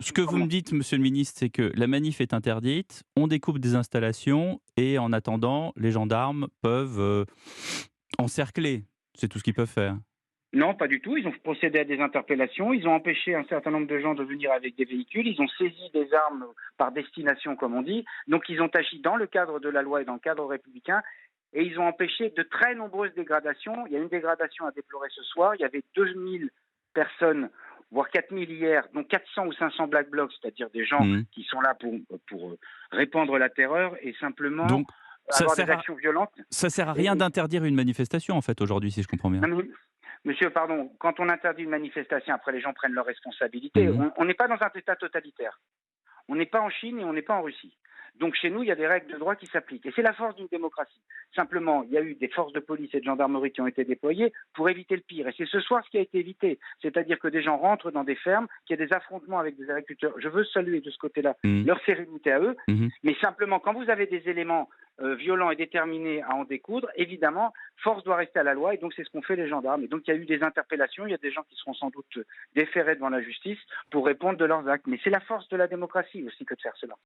ce que vous me dites, monsieur le ministre, c'est que la manif est interdite, on découpe des installations et en attendant, les gendarmes peuvent, encercler. C'est tout ce qu'ils peuvent faire? Non, pas du tout. Ils ont procédé à des interpellations. Ils ont empêché un certain nombre de gens de venir avec des véhicules. Ils ont saisi des armes par destination, comme on dit. Donc, ils ont agi dans le cadre de la loi et dans le cadre républicain. Et ils ont empêché de très nombreuses dégradations. Il y a une dégradation à déplorer ce soir. Il y avait 2000 personnes, voire 4000 hier, dont 400 ou 500 black blocs, c'est-à-dire des gens Mmh. qui sont là pour répandre la terreur et simplement Donc ça avoir des sert à actions violentes. ça sert à Et, rien d'interdire une manifestation, en fait, aujourd'hui, si je comprends bien? non, mais, monsieur, pardon, quand on interdit une manifestation, après les gens prennent leurs responsabilités. Mmh. On n'est pas dans un état totalitaire. On n'est pas en Chine et on n'est pas en Russie. Donc chez nous, il y a des règles de droit qui s'appliquent. Et c'est la force d'une démocratie. Simplement, il y a eu des forces de police et de gendarmerie qui ont été déployées pour éviter le pire. Et c'est ce soir ce qui a été évité. C'est-à-dire que des gens rentrent dans des fermes, qu'il y a des affrontements avec des agriculteurs. Je veux saluer de ce côté-là Mmh. leur sérénité à eux. Mmh. Mais simplement, quand vous avez des éléments violents et déterminés à en découdre, évidemment, force doit rester à la loi. Et donc c'est ce qu'ont fait les gendarmes. Et donc il y a eu des interpellations. Il y a des gens qui seront sans doute déférés devant la justice pour répondre de leurs actes. Mais c'est la force de la démocratie aussi que de faire cela.